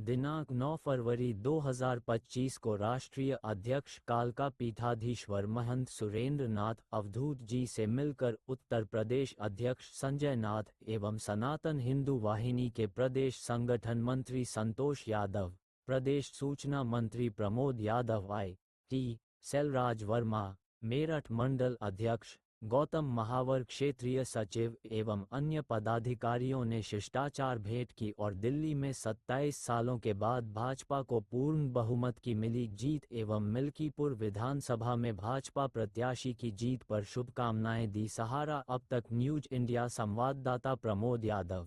दिनांक 9 फरवरी 2025 को राष्ट्रीय अध्यक्ष कालका पीठाधीश्वर महंत सुरेंद्र नाथ अवधूत जी से मिलकर उत्तर प्रदेश अध्यक्ष संजय नाथ एवं सनातन हिंदू वाहिनी के प्रदेश संगठन मंत्री संतोष यादव, प्रदेश सूचना मंत्री प्रमोद यादव आई.टी. सेलराज वर्मा, मेरठ मंडल अध्यक्ष गौतम महावर, क्षेत्रीय सचिव एवं अन्य पदाधिकारियों ने शिष्टाचार भेंट की और दिल्ली में 27 सालों के बाद भाजपा को पूर्ण बहुमत की मिली जीत एवं मिल्कीपुर विधानसभा में भाजपा प्रत्याशी की जीत पर शुभकामनाएं दी। सहारा अब तक न्यूज इंडिया संवाददाता प्रमोद यादव।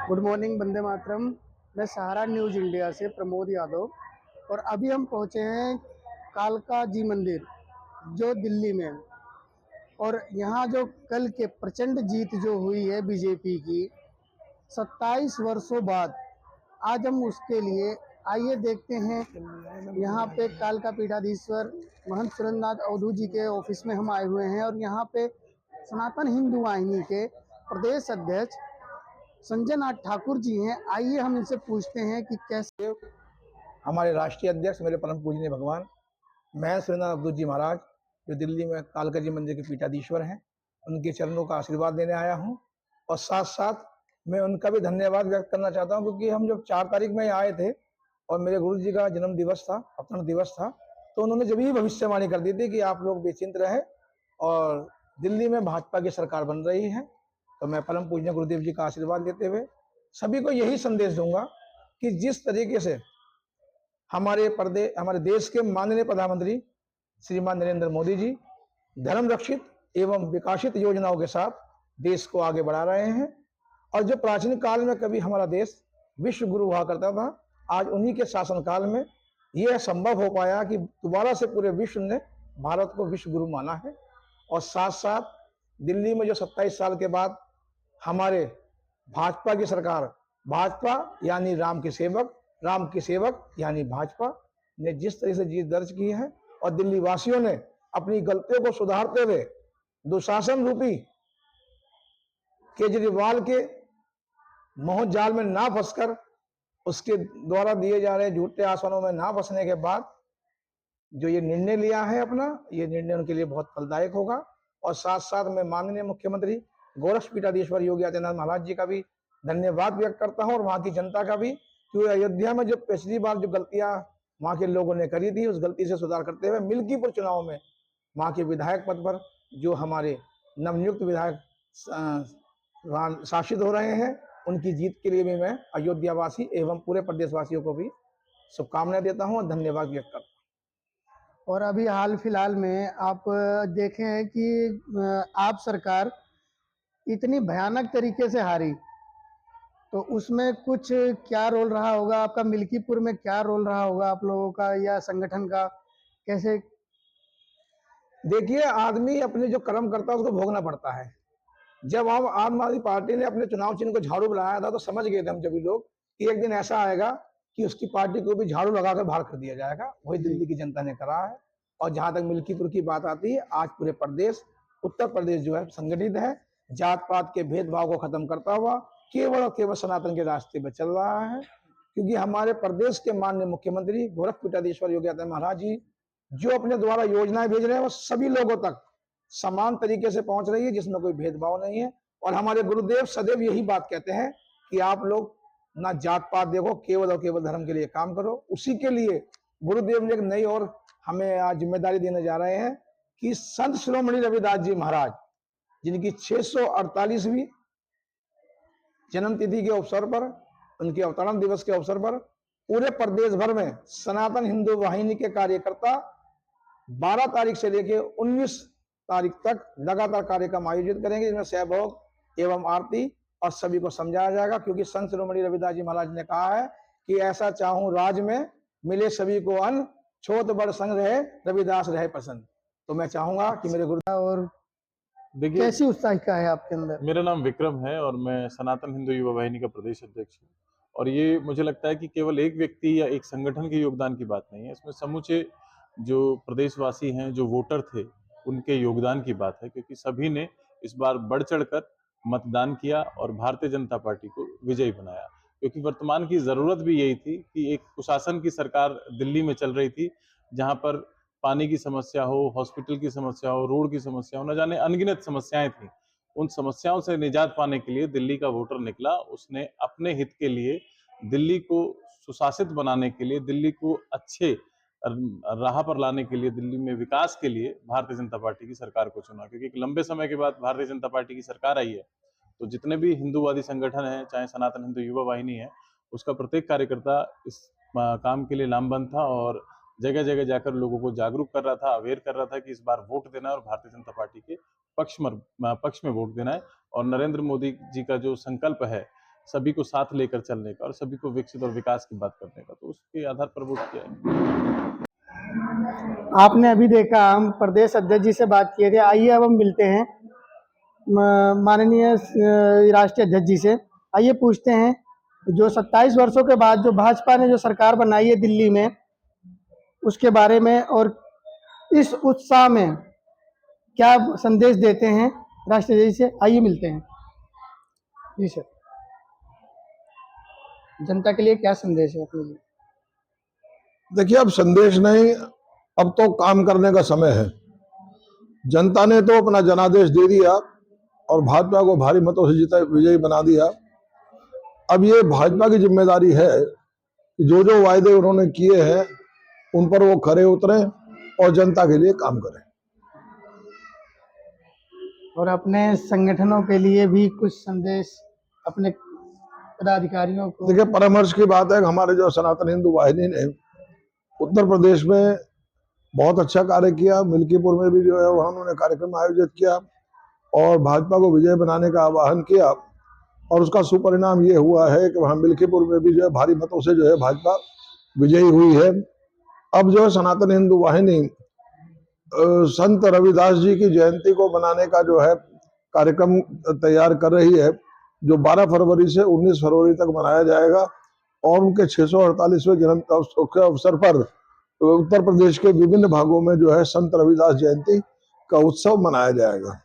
Good morning, Vande Mataram. मैं सहारा न्यूज इंडिया से प्रमोद यादव और अभी हम पहुंचे हैं कालका जी मंदिर जो दिल्ली में, और यहाँ जो कल के प्रचंड जीत जो हुई है बीजेपी की 27 वर्षों बाद, आज हम उसके लिए आइए देखते हैं। यहाँ पे कालका पीठाधीश्वर महंत सुरेंद्र नाथ अवधूत जी के ऑफिस में हम आए हुए हैं और यहाँ पे सनातन हिंदू वाहिनी के प्रदेश अध्यक्ष संजय नाथ ठाकुर जी हैं। आइए हम इनसे पूछते हैं कि कैसे। हमारे राष्ट्रीय अध्यक्ष मेरे परम पूजनीय भगवान महंत सुरेंद्र नाथ अवधूत जी महाराज, जो दिल्ली में कालका जी मंदिर के पीठाधीश्वर हैं, उनके चरणों का आशीर्वाद देने आया हूं। और साथ साथ मैं उनका भी धन्यवाद व्यक्त करना चाहता हूं, क्योंकि हम जब 4 तारीख में आए थे और मेरे गुरु जी का जन्म दिवस था, अवतरण दिवस था, तो उन्होंने जब ही भविष्यवाणी कर दी थी कि आप लोग बेचिंत रहे और दिल्ली में भाजपा की सरकार बन रही है। तो मैं परम पूजनीय गुरुदेव जी का आशीर्वाद लेते हुए सभी को यही संदेश दूंगा कि जिस तरीके से हमारे देश के माननीय प्रधानमंत्री श्रीमान नरेंद्र मोदी जी धर्म रक्षित एवं विकासित योजनाओं के साथ देश को आगे बढ़ा रहे हैं, और जो प्राचीन काल में कभी हमारा देश विश्व गुरु हुआ करता था, आज उन्हीं के शासनकाल में यह संभव हो पाया कि दोबारा से पूरे विश्व ने भारत को विश्व गुरु माना है। और साथ साथ दिल्ली में जो 27 साल के बाद हमारे भाजपा की सरकार, भाजपा यानी राम के सेवक, राम के सेवक यानी भाजपा ने जिस तरह से जीत दर्ज की है, और दिल्ली वासियों ने अपनी गलतियों को सुधारते हुए दुशासन रूपी केजरीवाल के मोह जाल में ना फंसकर, उसके द्वारा दिए जा रहे झूठे आश्वासनों में ना फंसने के बाद जो ये निर्णय लिया है अपना, ये निर्णय उनके लिए बहुत फलदायक होगा। और साथ साथ मैं माननीय मुख्यमंत्री गोरक्ष पीठाधीश्वर योगी आदित्यनाथ महाराज जी का भी धन्यवाद व्यक्त करता हूँ, और वहां की जनता का भी, क्योंकि अयोध्या में जो पिछली बार जो गलतियां वहां के लोगों ने करी थी, उस गलती से सुधार करते हुए मिल्कीपुर चुनाव में वहां के विधायक पद पर जो हमारे नवनियुक्त विधायक शासित हो रहे हैं, उनकी जीत के लिए भी मैं अयोध्या वासी एवं पूरे प्रदेशवासियों को भी शुभकामनाएं देता हूं और धन्यवाद व्यक्त करता हूं। और अभी हाल फिलहाल में आप देखे हैं कि आप सरकार इतनी भयानक तरीके से हारी, तो उसमें कुछ क्या रोल रहा होगा आपका? मिल्कीपुर में क्या रोल रहा होगा आप लोगों का या संगठन का? कैसे? देखिए, आदमी अपने जो कर्म करता है उसको भोगना पड़ता है। जब हम आम आदमी पार्टी ने अपने चुनाव चिन्ह को झाड़ू बनाया था, तो समझ गए थे हम सभी लोग कि एक दिन ऐसा आएगा कि उसकी पार्टी को भी झाड़ू लगाकर बाहर कर दिया जाएगा। वही दिल्ली की जनता ने करा है। और जहां तक मिल्कीपुर की बात आती है, आज पूरे प्रदेश, उत्तर प्रदेश जो है संगठित है, जात पात के भेदभाव को खत्म करता हुआ केवल और केवल सनातन के रास्ते पर चल रहा है। क्योंकि हमारे प्रदेश के माननीय मुख्यमंत्री गोरक्ष पीठाधीश्वर योगी आदित्यनाथ महाराज जी जो अपने द्वारा योजनाएं भेज रहे हैं, वो सभी लोगों तक समान तरीके से पहुंच रही है, जिसमें कोई भेदभाव नहीं है। और हमारे गुरुदेव सदैव यही बात कहते हैं कि आप लोग ना जात पात देखो, केवल और केवल धर्म के लिए काम करो। उसी के लिए गुरुदेव ने एक नई और हमें आज जिम्मेदारी देने जा रहे हैं कि संत शिरोमणि रविदास जी महाराज, जिनकी 648वीं जन्मतिथि के अवसर पर, उनके अवतरण दिवस के अवसर पर पूरे प्रदेश भर में सनातन हिंदू वाहिनी के कार्यकर्ता 12 तारीख से लेकर 19 तारीख तक लगातार कार्यक्रम आयोजित करेंगे, जिसमें सहभोग एवं आरती और सभी को समझाया जाएगा। क्योंकि संत शिरोमणि रविदास जी महाराज ने कहा है कि ऐसा चाहूं राज में मिले सभी को अन्न, छोट बड़ संग रहे रविदास रहे प्रसन्न। तो मैं चाहूंगा कि मेरे गुरु। और देखिए, कैसी उत्साहिका है आपके अंदर? मेरा नाम विक्रम है और मैं सनातन हिंदू युवा वाहिनी का प्रदेश अध्यक्ष हूँ। और ये मुझे लगता है कि केवल एक व्यक्ति या एक संगठन के योगदान की बात नहीं है, इसमें समूचे जो प्रदेशवासी हैं, जो वोटर थे, उनके योगदान की बात है। क्योंकि सभी ने इस बार बढ़ चढ़कर मतदान किया और भारतीय जनता पार्टी को विजयी बनाया। क्योंकि वर्तमान की जरूरत भी यही थी कि एक कुशासन की सरकार दिल्ली में चल रही थी, जहां पर पानी की समस्या हो, हॉस्पिटल की समस्या हो, रोड की समस्या हो, न जाने अनगिनत समस्याएं थी। उन समस्याओं से निजात पाने के लिए दिल्ली का वोटर निकला। उसने अपने हित के लिए, दिल्ली को सुशासित बनाने के लिए, दिल्ली को अच्छे राह पर लाने के लिए, दिल्ली में विकास के लिए भारतीय जनता पार्टी की सरकार को चुना। क्योंकि एक लंबे समय के बाद भारतीय जनता पार्टी की सरकार आई है, तो जितने भी हिंदूवादी संगठन हैं, चाहे सनातन हिंदू युवा वाहिनी है, उसका प्रत्येक कार्यकर्ता इस काम के लिए लामबंद था और जगह जगह जाकर लोगों को जागरूक कर रहा था, अवेयर कर रहा था कि इस बार वोट देना है और भारतीय जनता पार्टी के पक्ष में वोट देना है। और नरेंद्र मोदी जी का जो संकल्प है सभी को साथ लेकर चलने का और सभी को विकसित और विकास की बात करने का, तो उसके आधार पर वोट किया है। आपने अभी देखा, हम प्रदेश अध्यक्ष जी से बात किए थे। आइए अब हम मिलते हैं माननीय राष्ट्रीय अध्यक्ष जी से। आइए पूछते हैं, जो 27 वर्षों के बाद जो भाजपा ने जो सरकार बनाई है दिल्ली में, उसके बारे में और इस उत्साह में क्या संदेश देते हैं राष्ट्रीय जी से। आइए मिलते हैं जी सर। जनता के लिए क्या संदेश है अपने लिए? देखिए, अब संदेश नहीं, अब तो काम करने का समय है। जनता ने तो अपना जनादेश दे दिया और भाजपा को भारी मतों से जीता विजयी बना दिया। अब ये भाजपा की जिम्मेदारी है कि जो जो वायदे उन्होंने किए हैं उन पर वो खरे उतरे और जनता के लिए काम करें। और अपने संगठनों के लिए भी कुछ संदेश अपने पदाधिकारियों को? देखिए, परामर्श की बात है कि हमारे जो सनातन हिंदू वाहिनी ने उत्तर प्रदेश में बहुत अच्छा कार्य किया। मिल्कीपुर में भी जो है वहाँ उन्होंने कार्यक्रम आयोजित किया और भाजपा को विजय बनाने का आह्वान किया और उसका सुपरिणाम ये हुआ है कि वहाँ मिल्कीपुर में भी जो है भारी मतों से जो है भाजपा विजयी हुई है। अब जो है सनातन हिंदू वाहिनी संत रविदास जी की जयंती को मनाने का जो है कार्यक्रम तैयार कर रही है, जो 12 फरवरी से 19 फरवरी तक मनाया जाएगा और उनके 648वें जन्म के अवसर पर उत्तर प्रदेश के विभिन्न भागों में जो है संत रविदास जयंती का उत्सव मनाया जाएगा।